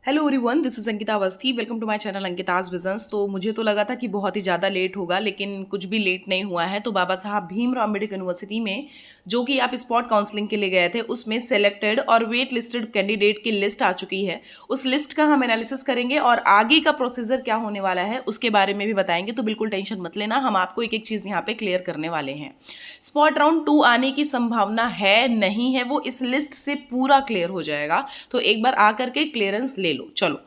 Hello everyone, this is Ankita Awasthi. Welcome to my channel Ankita's visions. तो मुझे तो लगा था कि बहुत ही ज़्यादा लेट होगा, लेकिन कुछ भी लेट नहीं हुआ है। तो बाबा साहब भीमराव अम्बेडकर यूनिवर्सिटी में जो कि आप स्पॉट काउंसलिंग के लिए गए थे, उसमें सेलेक्टेड और वेट लिस्टेड कैंडिडेट की लिस्ट आ चुकी है। उस लिस्ट का हम एनालिसिस करेंगे और आगे का प्रोसीजर क्या होने वाला है उसके बारे में भी बताएंगे। तो बिल्कुल टेंशन मत लेना, हम आपको एक एक चीज़ यहाँ पे क्लियर करने वाले हैं। स्पॉट राउंड 2 आने की संभावना है नहीं है, वो इस लिस्ट से पूरा क्लियर हो जाएगा। तो एक बार आकर के क्लियरेंस ले लो। चलो,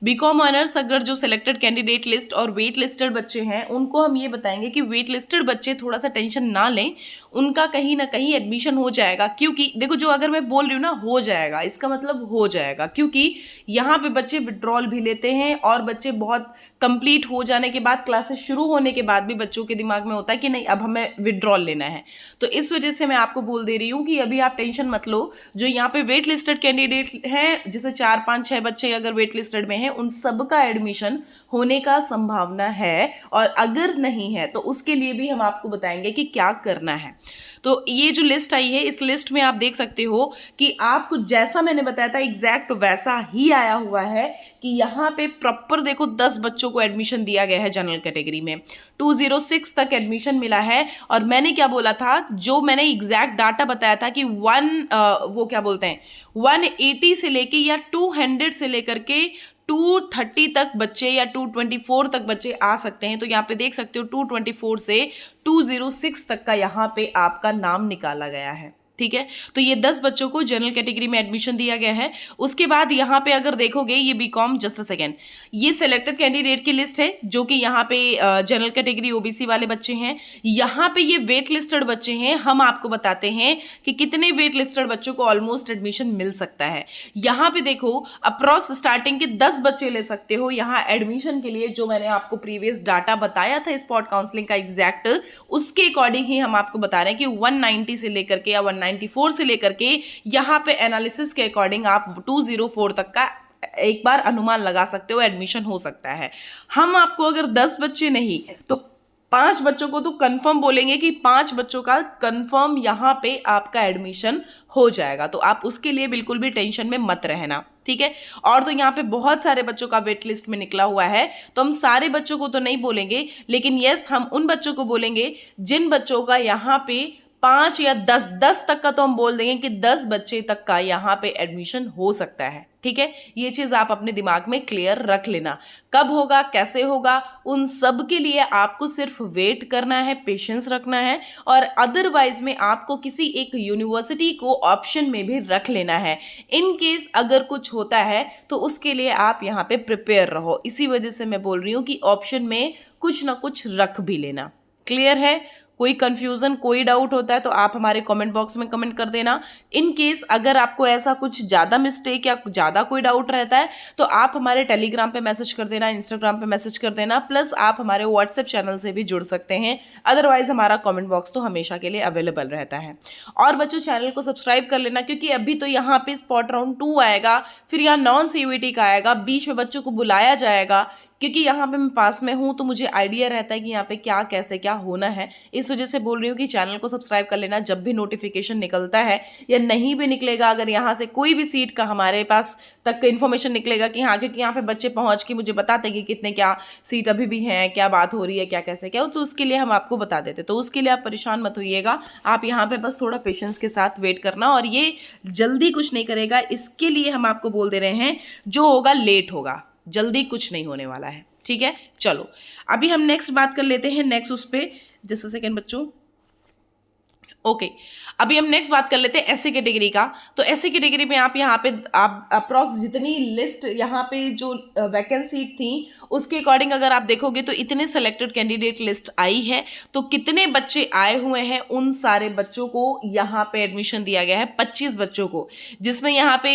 बीकॉम ऑनर्स अगर जो सिलेक्टेड कैंडिडेट लिस्ट और वेट लिस्टेड बच्चे हैं, उनको हम ये बताएंगे कि वेट लिस्टेड बच्चे थोड़ा सा टेंशन ना लें, उनका कहीं ना कहीं एडमिशन हो जाएगा। क्योंकि देखो, जो अगर मैं बोल रही हूँ ना हो जाएगा, इसका मतलब हो जाएगा, क्योंकि यहाँ पे बच्चे विड्रॉल भी लेते हैं और बच्चे बहुत कंप्लीट हो जाने के बाद, क्लासेस शुरू होने के बाद भी बच्चों के दिमाग में होता है कि नहीं अब हमें विड्रॉल लेना है। तो इस वजह से मैं आपको बोल दे रही हूँ कि अभी आप टेंशन मत लो। जो यहाँ पे वेट लिस्टेड कैंडिडेट हैं, जैसे 4 5 6 बच्चे अगर वेट लिस्टेड में हैं, उन सबका एडमिशन होने का संभावना है। और अगर नहीं है तो उसके लिए भी हम आपको बताएंगे कि क्या करना है। तो ये जो लिस्ट आई है, इस लिस्ट में आप देख सकते हो कि आपको जैसा मैंने बताया था एग्जैक्ट वैसा ही आया हुआ है कि यहाँ पे प्रॉपर देखो 10 बच्चों को एडमिशन दिया गया है जनरल कैटेगरी में। 206 तक एडमिशन मिला है। और मैंने क्या बोला था, जो मैंने एग्जैक्ट डाटा बताया था कि वो क्या बोलते हैं 180 से लेके या 200 से लेकर के 230 तक बच्चे या 224 तक बच्चे आ सकते हैं। तो यहाँ पे देख सकते हो 224 से 206 तक का यहाँ पे आपका नाम निकाला गया है। ठीक है, तो ये 10 बच्चों को जनरल कैटेगरी में एडमिशन दिया गया है। उसके बाद यहाँ पे अगर देखोगे, ये बीकॉम, जस्ट अ सेकेंड, ये सिलेक्टेड कैंडिडेट की लिस्ट है जो कि यहाँ पे जनरल कैटेगरी ओबीसी वाले बच्चे हैं। यहाँ पे ये वेट लिस्टेड बच्चे हैं। हम आपको बताते हैं कि कितने वेट लिस्टेड बच्चों को ऑलमोस्ट एडमिशन मिल सकता है। यहाँ पे देखो, अप्रॉक्स स्टार्टिंग के 10 बच्चे ले सकते हो यहाँ एडमिशन के लिए। जो मैंने आपको प्रीवियस डाटा बताया था स्पॉट काउंसलिंग का एग्जैक्ट, उसके अकॉर्डिंग ही हम आपको बता रहे हैं कि 190 से लेकर के या 194 से लेकर के यहाँ पे एनालिसिस के अकॉर्डिंग आप 204 तक का एक बार अनुमान लगा सकते हो, एडमिशन हो सकता है। हम आपको अगर 10 बच्चे नहीं तो 5 बच्चों को तो कंफर्म बोलेंगे कि 5 बच्चों का कंफर्म यहाँ पे आपका एडमिशन हो जाएगा। तो आप उसके लिए बिल्कुल भी टेंशन में मत रहना, ठीक है। और तो यहाँ पे बहुत सारे बच्चों का वेट लिस्ट में निकला हुआ है, तो हम सारे बच्चों को तो नहीं बोलेंगे, लेकिन यस, हम उन बच्चों को बोलेंगे जिन बच्चों का यहाँ पे 5 या 10 तक का तो हम बोल देंगे कि 10 बच्चे तक का यहाँ पे एडमिशन हो सकता है। ठीक है, ये चीज आप अपने दिमाग में क्लियर रख लेना। कब होगा, कैसे होगा, उन सब के लिए आपको सिर्फ वेट करना है, पेशेंस रखना है। और अदरवाइज में आपको किसी एक यूनिवर्सिटी को ऑप्शन में भी रख लेना है। इन केस अगर कुछ होता है तो उसके लिए आप यहाँ पे प्रिपेयर रहो। इसी वजह से मैं बोल रही हूँ कि ऑप्शन में कुछ ना कुछ रख भी लेना। क्लियर है? कोई कंफ्यूजन, कोई डाउट होता है तो आप हमारे कमेंट बॉक्स में कमेंट कर देना। इन केस अगर आपको ऐसा कुछ ज़्यादा मिस्टेक या ज़्यादा कोई डाउट रहता है तो आप हमारे टेलीग्राम पे मैसेज कर देना, इंस्टाग्राम पे मैसेज कर देना, प्लस आप हमारे व्हाट्सएप चैनल से भी जुड़ सकते हैं। अदरवाइज हमारा कमेंट बॉक्स तो हमेशा के लिए अवेलेबल रहता है। और बच्चों, चैनल को सब्सक्राइब कर लेना, क्योंकि अभी तो यहाँ पे स्पॉट राउंड 2 आएगा, फिर यहाँ नॉन सीयूईटी का आएगा, बीच में बच्चों को बुलाया जाएगा। क्योंकि यहाँ पे मैं पास में हूँ तो मुझे आइडिया रहता है कि यहाँ पे क्या कैसे क्या होना है। इस वजह से बोल रही हूँ कि चैनल को सब्सक्राइब कर लेना। जब भी नोटिफिकेशन निकलता है या नहीं भी निकलेगा, अगर यहाँ से कोई भी सीट का हमारे पास तक इन्फॉर्मेशन निकलेगा कि हाँ, क्योंकि यहाँ पे बच्चे पहुँच के मुझे बताते कि कितने क्या सीट अभी भी हैं, क्या बात हो रही है, क्या कैसे क्या हो, तो उसके लिए हम आपको बता देते। तो उसके लिए आप परेशान मत होइएगा, आप यहाँ पे बस थोड़ा पेशेंस के साथ वेट करना। और ये जल्दी कुछ नहीं करेगा, इसके लिए हम आपको बोल दे रहे हैं जो होगा लेट होगा, जल्दी कुछ नहीं होने वाला है। ठीक है, चलो अभी हम नेक्स्ट बात कर लेते हैं। नेक्स्ट उस पे जस्ट अ सेकेंड बच्चों, ओके अभी हम नेक्स्ट बात कर लेते हैं एससी कैटेगरी का। तो एससी कैटेगरी में आप यहाँ पे आप अप्रॉक्स जितनी लिस्ट यहाँ पे जो वैकेंसी थी उसके अकॉर्डिंग अगर आप देखोगे तो इतने सेलेक्टेड कैंडिडेट लिस्ट आई है। तो कितने बच्चे आए हुए हैं, उन सारे बच्चों को यहाँ पे एडमिशन दिया गया है, 25 बच्चों को, जिसमें यहाँ पे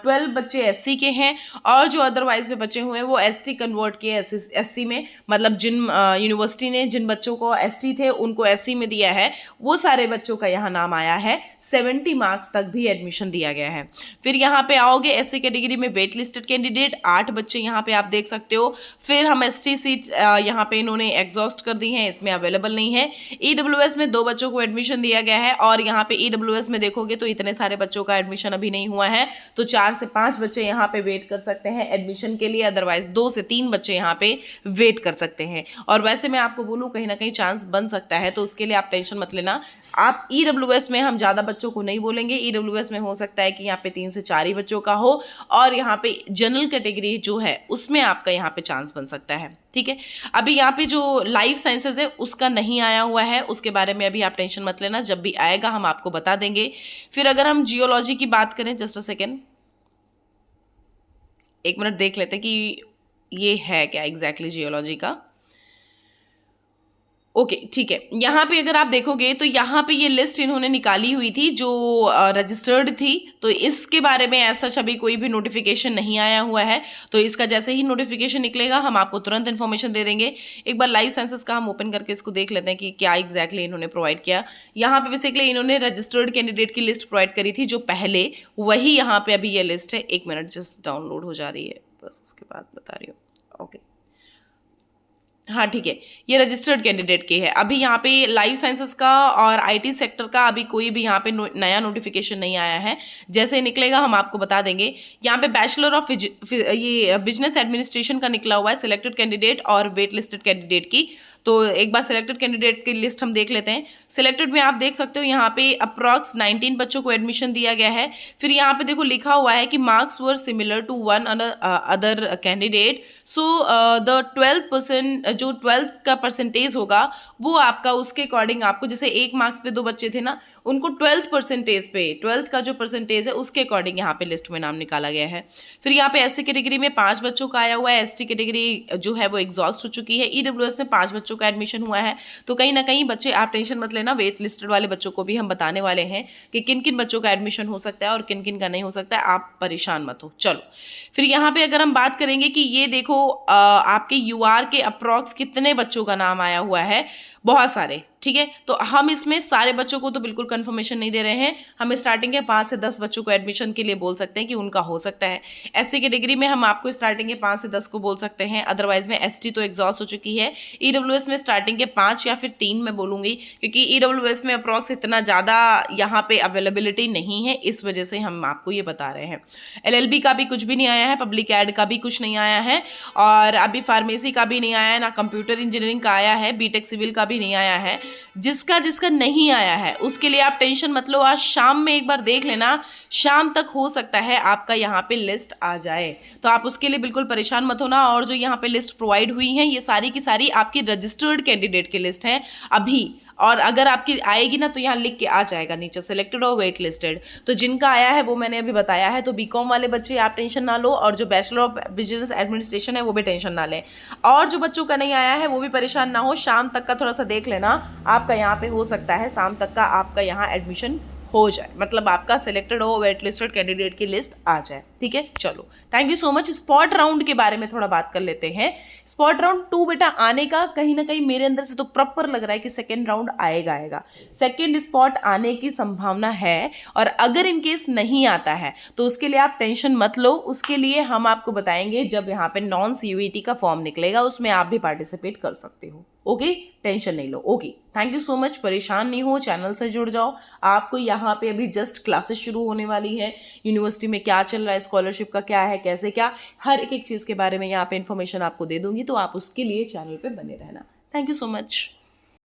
12 बच्चे एससी के हैं और जो अदरवाइज में बचे हुए हैं वो एसटी कन्वर्ट किए एससी में। मतलब जिन यूनिवर्सिटी ने जिन बच्चों को एसटी थे उनको एससी में दिया है, वो सारे बच्चों का यहाँ नाम आया है, 70 मार्क्स तक भी एडमिशन दिया गया है। फिर यहाँ पे आओगे एससी कैटेगरी में वेट लिस्टेड कैंडिडेट 8 बच्चे यहाँ पे आप देख सकते हो। फिर हम एसटी सीट यहाँ पे इन्होंने एग्जॉस्ट कर दी हैं, इसमें अवेलेबल नहीं है। ईडब्ल्यूएस में 2 बच्चों को एडमिशन दिया गया है और यहाँ पे ईडब्ल्यूएस में देखोगे तो इतने सारे बच्चों का एडमिशन अभी नहीं हुआ है, तो 4 से 5 बच्चे यहाँ पे वेट कर सकते हैं एडमिशन के लिए, अदरवाइज 2 से 3 बच्चे यहाँ पे वेट कर सकते हैं। और वैसे मैं आपको बोलूँ कहीं ना कहीं चांस बन सकता है, तो उसके लिए आप टेंशन मत लेना। आप ईडब्ल्यूएस में हम ज़्यादा बच्चों को नहीं बोलेंगे, ईडब्ल्यूएस में हो सकता है कि यहाँ पे 3 से 4 ही बच्चों का हो, और यहाँ पे जनरल कैटेगरी जो है उसमें आपका यहाँ पे चांस बन सकता है। ठीक है, अभी यहाँ पे जो लाइफ साइंसेज है उसका नहीं आया हुआ है, उसके बारे में अभी आप टेंशन मत लेना, जब भी आएगा हम आपको बता देंगे। फिर अगर हम जियोलॉजी की बात करें, जस्ट अ सेकेंड, 1 मिनट देख लेते हैं कि ये है क्या एग्जैक्टली जियोलॉजी का। ओके ठीक है, यहाँ पे अगर आप देखोगे तो यहाँ पे ये लिस्ट इन्होंने निकाली हुई थी जो रजिस्टर्ड थी, तो इसके बारे में ऐसा अभी कोई भी नोटिफिकेशन नहीं आया हुआ है, तो इसका जैसे ही नोटिफिकेशन निकलेगा हम आपको तुरंत इन्फॉर्मेशन दे देंगे। एक बार लाइफ साइंसेस का हम ओपन करके इसको देख लेते हैं कि क्या एग्जैक्टली इन्होंने प्रोवाइड किया। यहाँ पे बेसिकली इन्होंने रजिस्टर्ड कैंडिडेट की लिस्ट प्रोवाइड करी थी जो पहले, वही यहाँ पे अभी ये लिस्ट है। 1 मिनट, जस्ट डाउनलोड हो जा रही है, बस उसके बाद बता रही हूँ। ओके हाँ ठीक है, ये रजिस्टर्ड कैंडिडेट की है। अभी यहाँ पे लाइफ साइंसेस का और आईटी सेक्टर का अभी कोई भी यहाँ पे नया नोटिफिकेशन नहीं आया है, जैसे ही निकलेगा हम आपको बता देंगे। यहाँ पे बैचलर ऑफ ये बिजनेस एडमिनिस्ट्रेशन का निकला हुआ है सिलेक्टेड कैंडिडेट और वेट लिस्टेड कैंडिडेट की, तो एक बार सिलेक्टेड कैंडिडेट की लिस्ट हम देख लेते हैं। सिलेक्टेड में आप देख सकते हो यहाँ पे अप्रॉक्स 19 बच्चों को एडमिशन दिया गया है। फिर यहाँ पे देखो लिखा हुआ है कि marks were similar to one other candidate, so the 12% जो 12th का परसेंटेज होगा वो आपका उसके अकॉर्डिंग आपको, जैसे 1 मार्क्स पे 2 बच्चे थे ना, उनको 12th परसेंटेज पे 12th का जो परसेंटेज है उसके अकॉर्डिंग यहाँ पे लिस्ट में नाम निकाला गया है। फिर यहाँ पे एससी कैटेगरी में 5 बच्चों का आया हुआ है, एसटी कैटेगरी जो है वो एग्जॉस्ट हो चुकी है, ईडब्ल्यूएस में 5 बच्चों का एडमिशन हुआ है। तो कहीं ना कहीं बच्चे, आप टेंशन मत लेना, वेट लिस्टेड वाले बच्चों को भी हम बताने वाले हैं कि किन किन बच्चों का एडमिशन हो सकता है और किन किन का नहीं हो सकता है, आप परेशान मत हो। चलो फिर यहाँ पे अगर हम बात करेंगे कि ये देखो आपके यूआर के अप्रॉक्स कितने बच्चों का नाम आया हुआ है, बहुत सारे। ठीक है, तो हम इसमें सारे बच्चों को तो बिल्कुल कंफर्मेशन नहीं दे रहे हैं, हम स्टार्टिंग के 5 से 10 बच्चों को एडमिशन के लिए बोल सकते हैं कि उनका हो सकता है। एससी कैटेगरी में हम आपको स्टार्टिंग के 5 से 10 को बोल सकते हैं, अदरवाइज में एसटी तो एग्जॉस्ट हो चुकी है। ईडब्ल्यूएस में स्टार्टिंग के 5 या फिर 3 मैं बोलूंगी, क्योंकि ईडब्ल्यूएस में अप्रॉक्स इतना ज़्यादा यहाँ पे अवेलेबिलिटी नहीं है, इस वजह से हम आपको ये बता रहे हैं। एलएलबी का भी कुछ भी नहीं आया है, पब्लिक एड का भी कुछ नहीं आया है, और अभी फार्मेसी का भी नहीं आया है, ना कंप्यूटर इंजीनियरिंग का आया है, बीटेक सिविल का भी नहीं आया है। जिसका जिसका नहीं आया है उसके लिए आप टेंशन मत लो, आज शाम में एक बार देख लेना, शाम तक हो सकता है आपका यहाँ पे लिस्ट आ जाए, तो आप उसके लिए बिल्कुल परेशान मत होना। और जो यहाँ पे लिस्ट प्रोवाइड हुई है ये सारी की सारी आपकी रजिस्टर्ड कैंडिडेट की लिस्ट है अभी, और अगर आपकी आएगी ना तो यहाँ लिख के आ जाएगा नीचे सिलेक्टेड और वेट लिस्टेड, तो जिनका आया है वो मैंने अभी बताया है। तो बीकॉम वाले बच्चे आप टेंशन ना लो, और जो बैचलर ऑफ बिजनेस एडमिनिस्ट्रेशन है वो भी टेंशन ना लें, और जो बच्चों का नहीं आया है वो भी परेशान ना हो। शाम तक का थोड़ा सा देख लेना, आपका यहाँ पे हो सकता है शाम तक का आपका यहाँ एडमिशन हो जाए, मतलब आपका सिलेक्टेड हो, वेट लिस्टेड कैंडिडेट की लिस्ट आ जाए। ठीक है, चलो thank you so much. Spot round के बारे में थोड़ा बात कर लेते हैं। स्पॉट राउंड 2 बेटा आने का कहीं ना कहीं मेरे अंदर से तो प्रॉपर लग रहा है कि सेकेंड राउंड आएगा, सेकेंड स्पॉट आने की संभावना है, और अगर इनकेस नहीं आता है तो उसके लिए आप टेंशन मत लो, उसके लिए हम आपको बताएंगे जब यहाँ पे नॉन सीयूईटी का फॉर्म निकलेगा उसमें आप भी पार्टिसिपेट कर सकते हो। ओके, टेंशन नहीं लो। Okay, thank you so much, परेशान नहीं हो, चैनल से जुड़ जाओ। आपको यहाँ पे अभी जस्ट क्लासेस शुरू होने वाली है, यूनिवर्सिटी में क्या चल रहा है, स्कॉलरशिप का क्या है, कैसे क्या, हर एक चीज़ के बारे में यहाँ पे इन्फॉर्मेशन आपको दे दूंगी, तो आप उसके लिए चैनल पे बने रहना। Thank you so much.